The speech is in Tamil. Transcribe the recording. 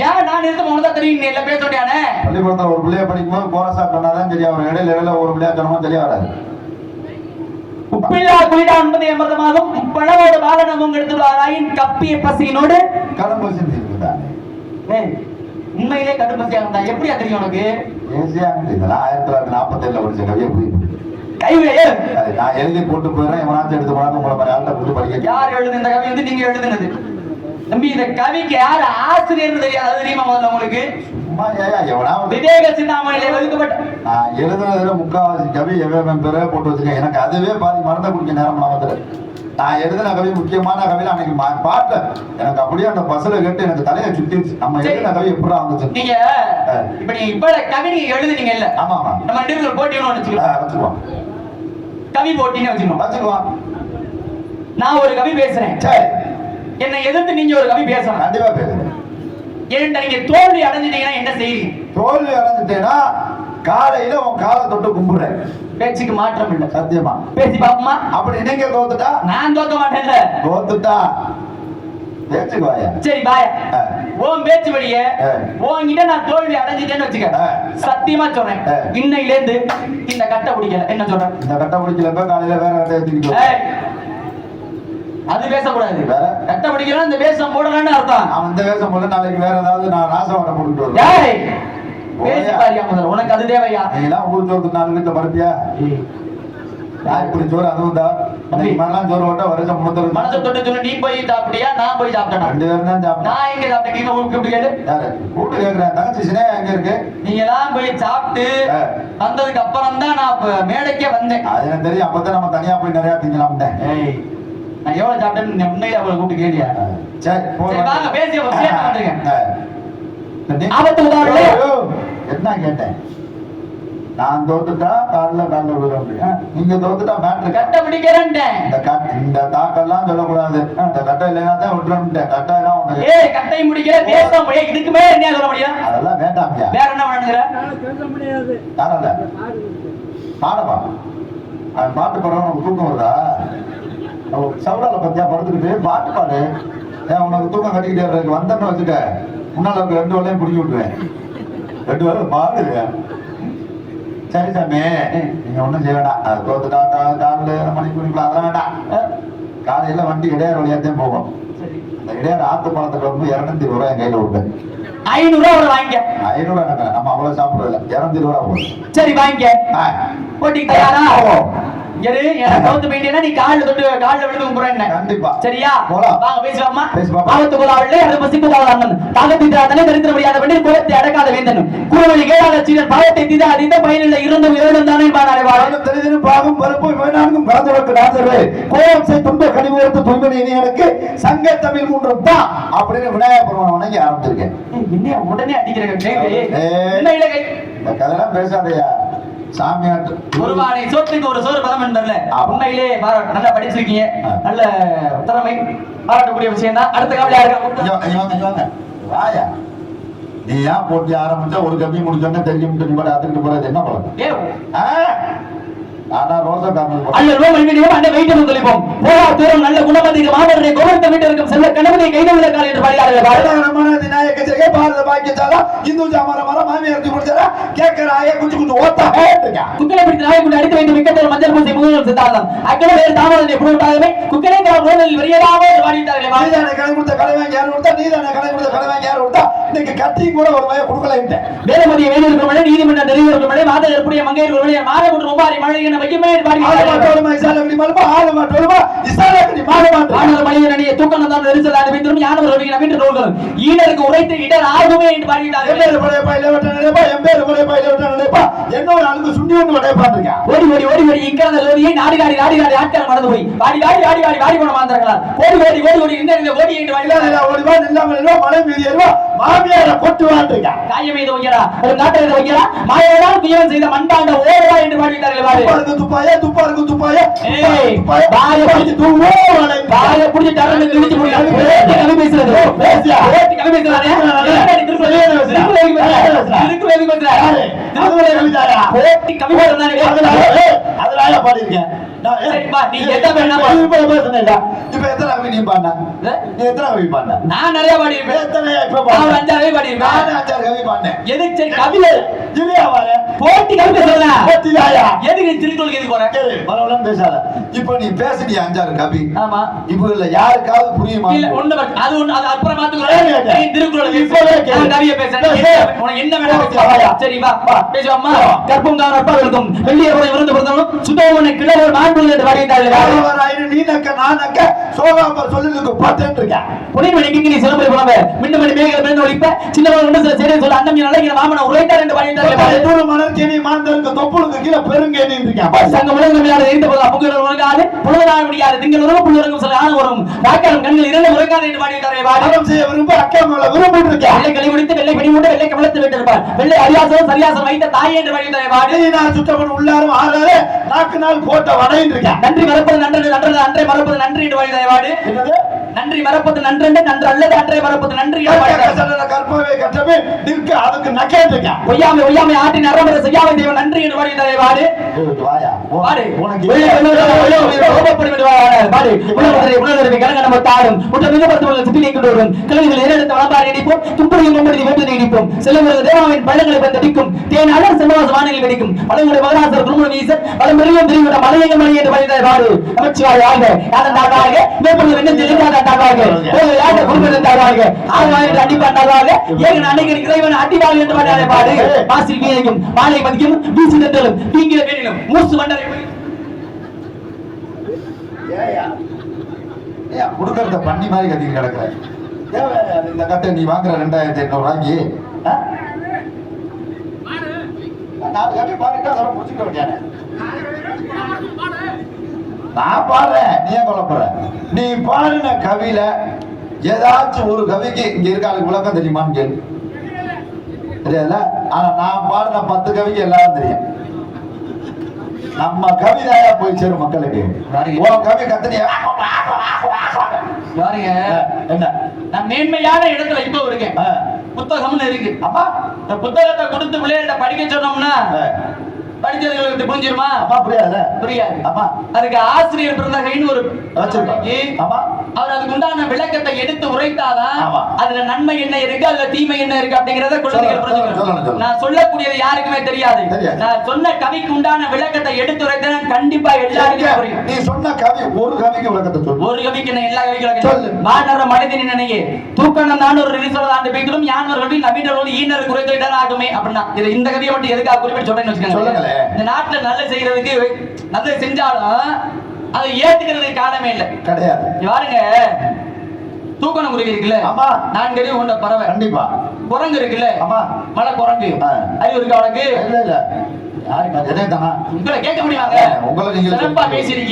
ஏன் நான் இருந்து உனதான் தெரியும் நீ எல்லாம் பேச முடியானே. பள்ளிக்கூடத்துல ஒரு பிள்ளைய படிக்கும்போது கோரஸா சொன்னாதான் தெரியும், அவர் இடையில ஒரு பிள்ளையா சொன்னமா தெரிய வராது. உப்பில்லா குளிடா என்பது அமிர்தமாகும் பழவோடு பாலனமும் எடுத்துள்ளாராயின் கப்பிய பசியினோடு கடும் பசி தீர்க்குதானே. உண்மையிலே கடும் பசியாக இருந்தா எப்படியா தெரியும் உனக்கு? ஈஸியா இதெல்லாம் 1947 படிச்ச கவியை புரியும். கைவிலையே நான் எழுதி போட்டு போயிடுறேன், எவனாச்சும் எடுத்து போனாலும் உங்களை மாதிரி ஆள்கிட்ட போட்டு படிக்க. யார் எழுது இந்த கவி வந்து நீங்க எழுதுனது? தம்பி இந்த கவிக்கு யார் ஆசிரியர் தெரியாது, அது தெரியுமா முதல்ல உங்களுக்கு? விவேக சிந்தாமணியில ஒதுக்கப்பட்ட நான் எழுதுனதுல முக்காவாசி கவி எவ்வளவு பேரே போட்டு வச்சிருக்கேன். எனக்கு அதுவே பாதி மறந்த குடிக்க நேரம் வந்துடு. நான் எழுதின கவி முக்கியமான கவியில அன்னைக்கு பாட்டேன், எனக்கு அப்படியே அந்த பஸ்ல கேட்டு எனக்கு தலையை சுத்திடுச்சு. நம்ம எழுதின கவி எப்படா வந்துச்சு? நீங்க இப்ப நீங்க இப்ப கவி நீங்க எழுதுனீங்க இல்ல? ஆமா ஆமா. நம்ம ரெண்டு போட்டி வச்சுக்கலாம், கவி போட்டின்னு வச்சுக்குவோம். நான் ஒரு கவி பேசுறேன், என்னை எதிர்த்து நீங்க ஒரு கவி பேசணும். கண்டிப்பா பேசுறேன். ஏன்டா நீங்க தோல்வி அடைஞ்சிட்டீங்கன்னா என்ன செய்வீங்க? தோல்வி அடைஞ்சிட்டேன்னா காலையில உன் காலை தொட்டு கும்பிடுறேன். பேச்சுக்கு மாற்றம் இல்ல, சத்தியமா பேசி பாப்போமா? அப்படி நீங்க தோத்துட்டா? நான் தோக்க மாட்டேன்ல. தோத்துட்டா பேச்சுக்கு வாயா. சரி வாயா. ஓம் பேச்சு வழியே உன்கிட்ட நான் தோல்வி அடைஞ்சிட்டேன்னு வச்சுக்க, சத்தியமா சொல்றேன் இன்னையில இருந்து இந்த கட்டை பிடிக்கல. என்ன சொல்றேன்? இந்த கட்டை பிடிக்கல காலையில வேற கட்டை எடுத்துக்கிட்டு அது பேசக்கூடாது. கட்டை பிடிக்கலாம் இந்த வேஷம் போடலன்னு அர்த்தம். அவன் இந்த வேஷம் போட நாளைக்கு வேற ஏதாவது நான் ராசவாட போட்டுட்டு வருவேன். பேசி பாரியா முதல்ல, உனக்கு அது தேவையா? நீங்களாம் ஊர் சோறு 4 வீட்டுல பருப்பியா? நான் இப்படி சோறு அதுவும் தான் மாதிரிலாம் சோறு போட்டா வருஷம் 300 மனசை தொட்டு சொல்லு. நீ போய் சாப்பிட்டியா நான் போய் சாப்பிட்டேன்? 2 பேரும் தான் சாப்பிட்டேன். நான் எங்க சாப்பிட்டேன்? கூப்பிட்டு கேளு. யாரு கூப்பிட்டு கேட்கிறேன்? தங்கச்சி சினையா எங்க இருக்கு? நீங்க எல்லாம் போய் சாப்பிட்டு வந்ததுக்கு அப்புறம் தான் நான் மேடைக்கே வந்தேன். அது எனக்கு தெரியும். அப்பதான் நம்ம தனியா போய் நிறைய திங்கலாம். நான் எவ்வளவு சாப்பிட்டேன்னு உண்மையில அவளை கூப்பிட்டு கேளியா? சரி வாங்க பேசி என்ன கேட்டேன்? நான் தோத்துட்டா காலில் விழுற முடியும், நீங்க தோத்துட்டா பேட்டரி கட்டை பிடிக்கிறேன். இந்த தாக்கெல்லாம் சொல்லக்கூடாது. இந்த கட்டை இல்லைன்னா தான் விட்டுறேன். கட்டை எல்லாம் ஒண்ணு கட்டை முடிக்கிற தேசம் இதுக்கு மேல என்ன சொல்ல முடியும்? அதெல்லாம் வேண்டாம். வேற என்ன பண்ணுங்கிற? யாரால பாடப்பா அவன் பாட்டு பாடுற உனக்கு தூக்கம் வருதா? சவுடால பத்தியா படுத்துக்கிட்டு பாட்டு பாடு. ஏன் உனக்கு தூக்கம் கட்டிக்கிட்டே இருக்கு? வந்தேன்னு வச்சுக்க முன்னால 2 வேலையும் பிடிச்சி விட்டுருவேன். 2 வேலை பாடுங்க. சரி சாமி நீங்க ஒண்ணும் செய்ய வேண்டாம். அது தோத்துட்டா காலையில் மணிக்கு குடிக்கலாம், அதெல்லாம் வேண்டாம். காலையில வண்டி இடையார் வழியாத்தான் போகும். அந்த இடையார் ஆத்து பாலத்துக்கு வந்து 220 ரூபாய் என் கையில விட்டேன். 500 ரூபாய் வாங்கிக்க. 500 ரூபாய் நம்ம அவ்வளவு சாப்பிடுறதில்ல. 220 ரூபாய் போகும். சரி வாங்கிக்க. போட்டிக்கு தயாரா? நீ காலில் தொட்டு காலில் விழுந்து கும்பிடுறேன். கண்டிப்பா சரியா? வாங்க பேசுவாமா? ஆபத்து போலாவில்லை அது மசிப்புதாவன் தாகத்திட்டாதனை தரித்திர முடியாத பெண்ணின் குலத்தை அடக்காத வேந்தன் குருவழி கேளாத சீரன் பாவத்தை தீதா அதிந்த பயனில் இருந்தும் இறைவன் தானே பாடாரே வாழும் தெரிதினும் பாகம் பருப்பு வேணாங்கும் காதலுக்கு நாதர்வே கோலம் செய் துன்ப கனிவு எடுத்து துன்பனை எனக்கு சங்க தமிழ் 3 தான் அப்படின்னு விநாயகர் பெருமான் வணங்கி ஆரம்பிச்சிருக்கேன். என்ன உடனே அடிக்கிறேன்? இந்த கதையெல்லாம் பேசாதையா சாமியாட்டு. ஒருவானை சோத்துக்கு ஒரு சோறு பதம் என்பதுல உண்மையிலே நல்லா படிச்சிருக்கீங்க, நல்ல திறமை பாராட்டக்கூடிய விஷயம் தான். அடுத்த கவலையா இருக்க வாயா. நீ ஏன் போட்டி ஆரம்பிச்சா ஒரு கம்மி முடிச்சோன்னே தெரியும் நீ கூட அதுக்கிட்டு போறது என்ன பழக்கம்? ஆனா ரோசக்காரன் அல்ல ரோமன் வீடியோ அண்ணே வெயிட் சொல்லிப்போம். போரா தூரம் நல்ல குணமதிக்கு மாவட்டத்தை கோவத்தை விட்டு இருக்கும் செல்ல கணவனை கைதவில கால என்று பாடியார்கள். பாரதமான விநாயக ஜெய பாரத பாக்கியசாலா இந்து ஜாமர மர மாமியார் முடிச்சற கேக்கறாயே குஞ்சு ஓட்டா ஹேட்ங்க குக்கலை பிடித்து நாயை கொண்டு அடித்து வைத்து விக்கத்தில் மஞ்சள் பூசி முகங்கள் சித்தாந்தம் அக்கறை வேறு தாமதத்தை புறட்டாகவே குக்கலை கிராம ரோலில் வெறியடாவே பாடிட்டார்கள். நீதானே கடை கொடுத்த கடை வாங்கி யார் கொடுத்தா? நீதானே கடை கொடுத்த கடை வாங்கி யார் கொடுத்தா? இன்னைக்கு கத்தி கூட ஒரு வய கொடுக்கல இல்ல. வேலமதிய வேலூர் மழை நீதிமன்ற நிறைவேறும் மழை மாத ஏற்புடைய மங்கையர் மழை மாத ஒன்று ரொம்பாரி மழை என்ன வைக்குமே பாடி ஆலமாட்டோலமா இசாலகடி மல்பா ஆலமாட்டோலமா இசாலகடி மாலமாட்டோ ஆனந்த மலையின் அணியை தூக்கன தான் நெரிசல் ஆடுவிந்தும் ஞானம் ரவிக்கு நவீன நூல்கள் ஈனருக்கு உரைத்து இடர் ஆகுமே என்று பாடிட்டார்கள். எம்பேரு பழைய பையில விட்ட நினைப்பா எம்பேரு பழைய பையில விட்ட நினைப்பா என்னோட அழுது சுண்டி ஒன்று வடைய பாத்துருக்கா. ஓடி ஓடி ஓடி ஓடி இங்கிருந்த லோரியை நாடி நாடி நாடி நாடி ஆட்கள் மறந்து போய் பாடி வாடி வாடி வாடி வாடி போன மாந்திரங்களா ஓடி ஓடி ஓடி ஓடி இந்த ஓடி என்று வாடி ஓடி வா நில்லாம மழை மீதி ஏறுவா மாமியார கொட்டு வாட்டுங்க காய மீது வைக்கிறா ஒரு நாட்டை வைக்கிறா மாயவனால் தீவன் செய்த மண்பாண்ட ஓடுவா என்று பாடிட்டார்கள். பாரு துப்பாய துப்பாருக்கு துப்பாய பாய பிடிச்சு தூவோ பாய பிடிச்சு டரன்னு கிழிச்சு முடியாது கவி பேசுறது பேசியா ஓட்டி கவி பேசுறானே ஓட்டி கவி பேசுறானே அதனால பாடிருக்கேன். நீ எத்தனை இப்ப எத்தனை கவி நீ பாடின? நீ எத்தனை கவி பாடின? நான் நிறைய பாடிருப்பேன். எத்தனை இப்ப 5-6 கவி பாடியிருக்கேன். நானே 5-6 கவி பாடினேன். எதுக்கு சரி கவிதை இல்லையா வாரு? போட்டி கவிதை சொல்ல போட்டியாயா? எதுக்கு நீ திருக்குறளுக்கு எதுக்கு போற? பரவாயில்ல பேசாத. இப்போ நீ பேசுனீ 5-6 கவி. ஆமா. இப்போ இல்ல யாருக்காவது புரியுமா? இல்ல ஒண்ணு அது ஒண்ணு அது அப்புறம் பாத்துக்கலாம். நீ திருக்குறள் நான் கவியை பேசுறேன். உனக்கு என்ன வேணா பேசலாம். சரி வா பேசுவாம்மா. கற்புங்கார அப்பாவிற்கும் வெள்ளியவரை விருந்து பிறந்தவனும் சுத்தமான கிழவர் மாண்புகள் என்று பாடியிருந்தார்கள். நீ நக்க நான் நக்க சோகாம்பர் சொல்லுக்கு பார்த்தேன் இருக்கேன். புனிதமணிக்கு நீ சிலம்பரி புலம்ப மின்னமணி மேகல் பிறந்து ஒழிப்ப சின்னவன் ஒன்று சில சேரை சொல்ல அண்ணன் அழகிற மாமன உரைத்தார் என்று பாடியிருந்தார்கள். தூள் மணற்கேணி மாந்தருக்கு தொப்புளுக்கு கீழே பெருங்கேணி இருக்கேன். சங்க உலகம் விளையாட இருந்த போது அப்புகள் உலகாது புலவனாக முடியாது திங்கள் உறவு புள்ளுறங்கும் சில ஆண் வரும் ராக்காலம் கண்கள் இரண்டு உரைக்காது என்று பாடியிருந்தார்கள். வாதம் செய்ய விரும்ப அக்கமல விரும்பிட்டு இருக்கேன். வெள்ளை களி முடித்து வெள்ளை படி மூட்டை வெள்ளை கமலத்தை விட்டிருப்பார். வெள்ளை அரியாசம் சரியாசம் வைத்த தாய் என்று பாடியிருந்தார்கள். வாடி நான் சுத்தப்பன் உள்ளாரும் ஆறாரு நாக்கு நாள் போட்ட வடைன்னு இருக்கேன். நன்றி மறப்பது நன்று நன்று அன்றை மறப்பது நன்றி என்று பாடியிருந்தார்கள். என்னது நன்றி மறப்பது நன்று நன்று அல்லது அன்றை மறப்பது நன்றி கற்பவை கற்றவே நிற்க அதுக்கு நக்கேட்டுங்க. ஒய்யாமை ஒய்யாமை ஆற்றின் அறமர செய்யாமை தெய்வம் நன்றி என்று பாடியிருந்தார்கள். வாடு வாயா வாடு உனக்கு பாடு உலகத்தை உலகத்தை கலங்க தாடும் முற்ற மிக பத்து சுற்றி கொண்டு வரும் கிழமைகள் ஏறெடுத்த வளப்பாறை இடிப்போம் துப்புரையும் மும்படி வேட்டனை இடிப்போம் செல்லுவது தேவாவின் பள்ளங்களை பந்தடிக்கும் தேன் அலர் செல்வாச வானிலை வெடிக்கும் பழங்குடி மகராசர் குருமுன வீசர் பல மிருகம் தெரிவித்த மலையங்க மணி என்று பாடியிருந்தார். வாடு நமச்சிவாய் ஆக யாதன் தாழ்வாக மேற்பொழுது வெண்ணம் தெரியாத தாழ்வாக யாத குருமன் தாழ்வாக ஆழ்வாயிட்டு அடிப்பான் தாழ்வாக ஏகன் அணைகள் இறைவன் அடிவாள் என்று பாடினாரே. பாடு மாசில் வீணையும் மாலை மதிக்கும் வீசி நின்றலும் தீங்கில வேணிலும் மூசு வண்டரை குடுக்கறத பண்ணி மாதிரி கத்திட்டு கிடக்குற. இந்த கட்டை நீ வாங்குற 2800 வாங்கி 4 கட்டை பாருங்க அதோட முடிச்சுக்க வேண்டியானே. நான் பாடுறேன் நீ ஏன் கொல்லப்படுற? நீ பாடின கவியில ஏதாச்சும் ஒரு கவிக்கு இங்க இருக்காளுக்கு விளக்கம் தெரியுமான்னு கேள்வி தெரியாதுல்ல. ஆனா நான் பாடின 10 கவிக்கு எல்லாரும் தெரியும். நம்ம கவிதையா போய் சேரும் மக்களுக்கு. உன் கவி கத்தனியா பாருங்க என்ன நான் மேன்மையான இடத்துல இப்போ இருக்கேன். புத்தகம்னு இருக்கு. அப்பா இந்த புத்தகத்தை கொடுத்து பிள்ளைகிட்ட படிக்க சொன்னோம்னா படிச்சதுங்களுக்கு புரிஞ்சிருமா? அப்பா புரியாது புரியாது. அப்பா அதுக்கு ஆசிரியர் பிறந்தகைன்னு ஒரு ஆமா அவர் அதுக்கு உண்டான விளக்கத்தை எடுத்து உரைத்தாதான் ஆமா. அதுல நன்மை என்ன இருக்கு அதுல தீமை என்ன இருக்கு அப்படிங்கறத குழந்தைகள் புரிஞ்சுக்கணும். நான் சொல்லக்கூடியது யாருக்குமே தெரியாது. நான் சொன்ன கவிக்கு உண்டான விளக்கத்தை எடுத்து உரைத்தா கண்டிப்பா எல்லாருக்குமே புரியும். நீ சொன்ன கவி ஒரு கவிக்கு விளக்கத்தை சொல்லு. ஒரு கவிக்கு என்ன எல்லா கவிக்கும் மாநர மனிதனின் நினையே தூக்கணம் 400 ரிசோர்ட் ஆண்டு பேக்கிலும் யானவர்கள் நவீனரோடு ஈனர் குறைத்துவிட்டார் ஆகுமே அப்படின்னா இது இந்த கவியை மட்டும் எதுக்காக குறிப்பிட்டு சொல்றேன்னு வச்சுக்கோங்க. இந்த நாட்டுல நல்ல செய்யறதுக்கு நல்ல செஞ்சாலும் அதை ஏத்துக்கிறதுக்கு காரணமே இல்லை கிடையாது. பாருங்க தூக்கணம் குருவி இருக்குல்ல. ஆமா. 4 அறிவு கொண்ட பறவை. கண்டிப்பா. குரங்கு இருக்குல்ல. ஆமா. மலை குரங்கு அறிவு இருக்கா உனக்கு? இல்ல இல்ல யாருக்கு எதே தானா உங்களை கேட்க முடியாங்க. உங்களை நீங்க சிறப்பா பேசிருக்கீங்க.